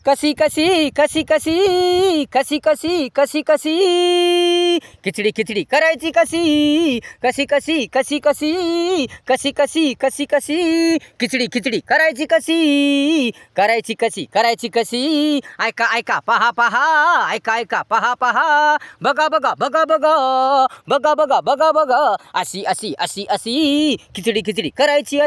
कशी कशी कशी कशी कशी कशी कशी कशी खिचडी खिचडी करायची कशी कशी कशी कशी कशी कशी कशी कशी कशी खिचडी खिचडी करायची कशी करायची कशी करायची कशी ऐका ऐका पहा पहा ऐका ऐका पहा पहा बघा बघा बघा बघा बघा बघा बघा बघा अशी अशी अशी अशी खिचडी खिचडी करायची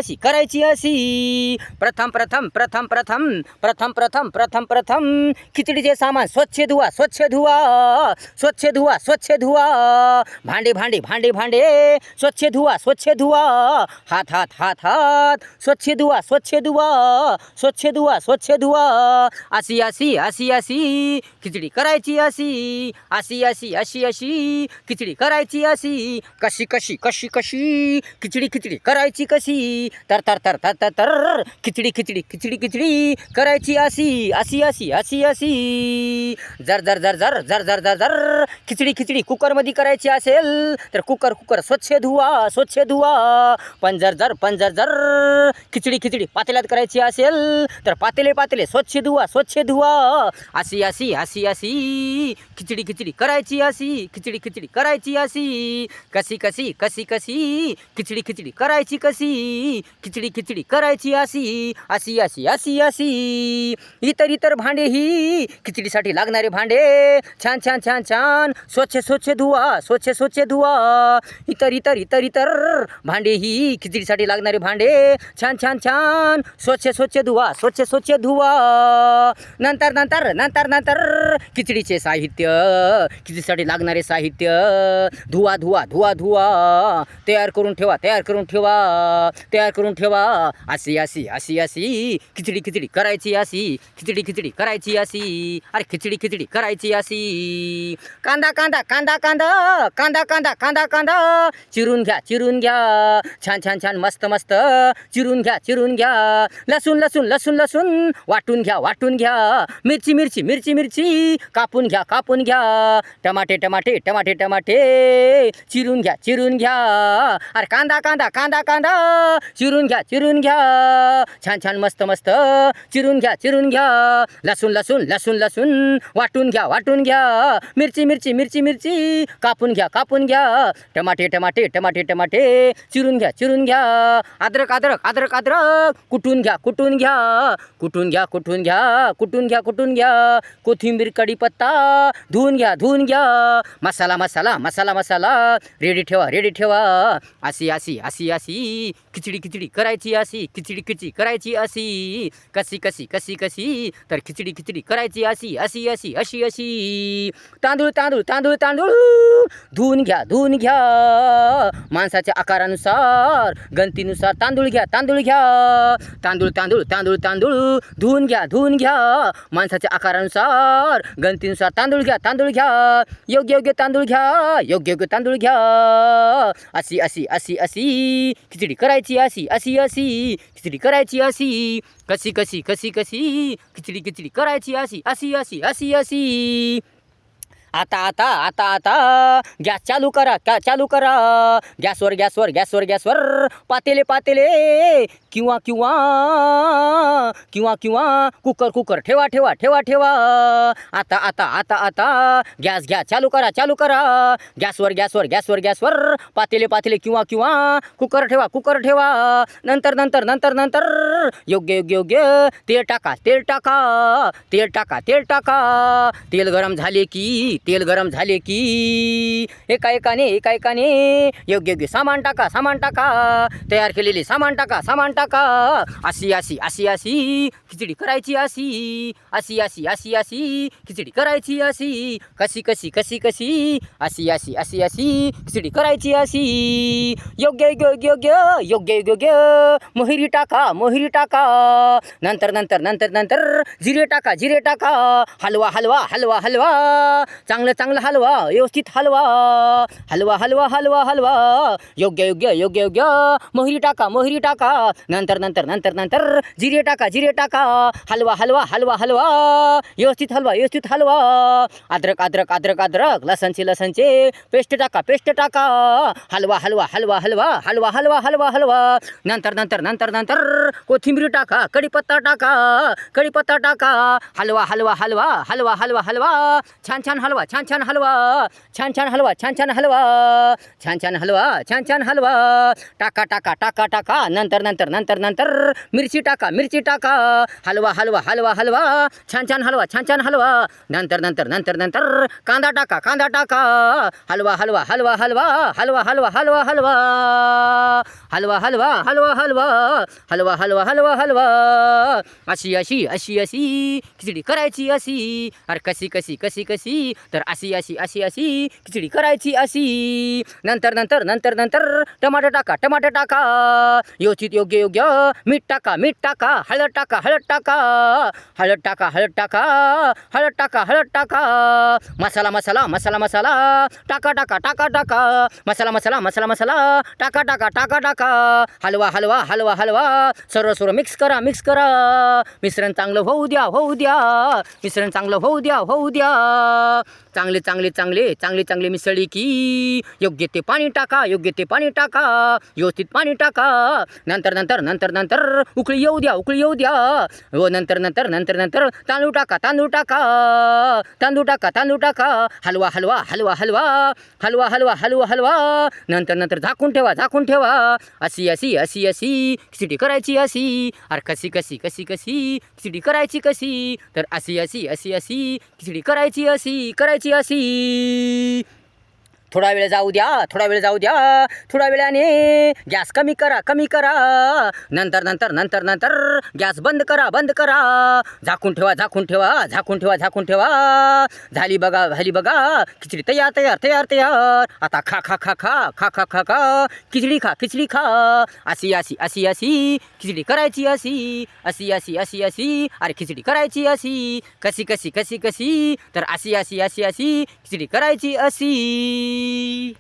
अशी प्रथम प्रथम प्रथम प्रथम प्रथम प्रथम प्रथम प्रथम खिचडीचे सामान स्वच्छ धुवा स्वच्छ धुवा स्वच्छ धुवा स्वच्छ धुवा भांडे भांडे भांडे भांडे स्वच्छ धुवा स्वच्छ धुवा हात हात हात हात स्वच्छ धुवा स्वच्छ धुवा स्वच्छ धुवा स्वच्छ धुवा अशी अशी अशी अशी खिचडी करायची अशी अशी अशी अशी अशी खिचडी करायची अशी कशी कशी कशी कशी खिचडी खिचडी करायची कशी तर तर तर तर तर तर खिचडी खिचडी खिचडी खिचडी करायची अशी अशी अशी अशी अशी जर जर जर जर जर जर जर जर खिचडी खिचडी कुकरमध्ये करायची असेल तर कुकर स्वच्छ धुवा पण जर जर खिचडी खिचडी पातेल्यात करायची असेल तर पातेले स्वच्छ धुवा अशी अशी अशी अशी खिचडी खिचडी करायची अशी खिचडी करायची अशी कशी कशी कशी कशी खिचडी खिचडी करायची कशी खिचडी करायची अशी अशी अशी अशी अशी इतर भांडे ही खिचडीसाठी लागणारे भांडे छान छान छान छान स्वच्छ धुवा इतर भांडे ही खिचडीसाठी लागणारे भांडे छान छान छान स्वच्छ धुवा नंतर खिचडीचे साहित्य खिचडीसाठी लागणारे साहित्य धुवा तयार करून ठेवा अशी अशी अशी अशी खिचडी करायची अशी खिचडी करायची अशी अरे खिचडी करायची अशी कांदा चिरून घ्या छान मस्त चिरून घ्या लसूण वाटून घ्या मिरची कापून घ्या टमाटे चिरून घ्या अरे कांदा चिरून घ्या छान मस्त चिरून घ्या लसूण वाटून घ्या मिरची कापून घ्या टमाटे चिरून घ्या अद्रक कुटून घ्या कोथिंबीर कढीपत्ता धुवून घ्या मसाला रेडी ठेवा अशी खिचडी करायची अशी कशी तर खिचडी करायची अशी तांदूळ धुवून घ्या माणसाच्या आकारानुसार गंतीनुसार तांदूळ घ्या तांदूळ धुवून घ्या माणसाच्या आकारानुसार गंतीनुसार तांदूळ घ्या योग्य तांदूळ घ्या अशी खिचडी करायची अशी कशी खिचडी करायची अशी आता गॅस चालू करा गॅसवर पातेले किंवा कुकर ठेवा आता गॅस चालू करा गॅसवर पातेले किंवा कुकर ठेवा नंतर योग्य तेल टाका तेल गरम झाले की एकाएकाने योग्य सामान टाका तयार केलेले सामान टाका अशी खिचडी करायची अशी खिचडी करायची अशी कशी अशी खिचडी करायची अशी योग्य मोहरी टाका नंतर जिरे टाका हलवा चांगलं चांगलं हलवा, व्यवस्थित हलवा, हलवा हलवा हलवा हलवा, योग्य योग्य योग्य योग्य, मोहरी टाका मोहरी टाका, नंतर नंतर नंतर नंतर जिरे टाका जिरे टाका, हलवा हलवा हलवा हलवा, व्यवस्थित हलवा व्यवस्थित हलवा, अद्रक अद्रक अद्रक अद्रक, लसणचे पेस्ट टाका, हलवा हलवा हलवा हलवा हलवा हलवा हलवा हलवा, नंतर नंतर नंतर नंतर कोथिंबीर टाका, कढीपत्ता टाका, हलवा हलवा हलवा हलवा हलवा हलवा, छान छान हलवा छान छान हलवा, छान छान हलवा छान छान हलवा, छान छान हलवा छान छान हलवा, टाका, नंतर नंतर नंतर नंतर मिरची टाका, हलवा हलवा हलवा हलवा, छान छान हलवा छान छान हलवा, नंतर नंतर नंतर नंतर कांदा टाका, हलवा हलवा हलवा हलवा हलवा हलवा हलवा हलवा, हलवा हलवा हलवा हलवा हलवा हलवा हलवा हलवा, अशी अशी अशी अशी खिचडी करायची अशी, अरे कशी कशी कशी कशी, तर अशी अशी अशी अशी खिचडी करायची अशी, नंतर नंतर नंतर नंतर टमाटर टाका, व्यवस्थित योग्य योग्य, मीठ टाका, हळद टाका, मसाला टाका, मसाला टाका, हलवा हलवा हलवा हलवा, सर्व मिक्स करा, मिश्रण चांगलं होऊ द्या, चांगले मिसळी की योग्य ते पाणी टाका, व्यवस्थित पाणी टाका, नंतर नंतर नंतर नंतर उकळी येऊ द्या, व नंतर नंतर नंतर नंतर तांदूळ टाका, हलवा हलवा हलवा हलवा हलवा हलवा हलवा हलवा, नंतर नंतर झाकून ठेवा, अशी अशी अशी अशी खिचडी करायची अशी, अरे कशी कशी कशी कशी खिचडी करायची कशी, तर अशी अशी अशी अशी खिचडी करायची अशी, थोडा वेळ जाऊ द्या, थोड्या वेळाने गॅस कमी करा, नंतर नंतर नंतर नंतर गॅस बंद करा, झाकून ठेवा, झाली बघा खिचडी तयार, आता खा, खिचडी खा, अशी खिचडी करायची अशी, अरे खिचडी करायची अशी, कशी तर अशी खिचडी करायची अशी.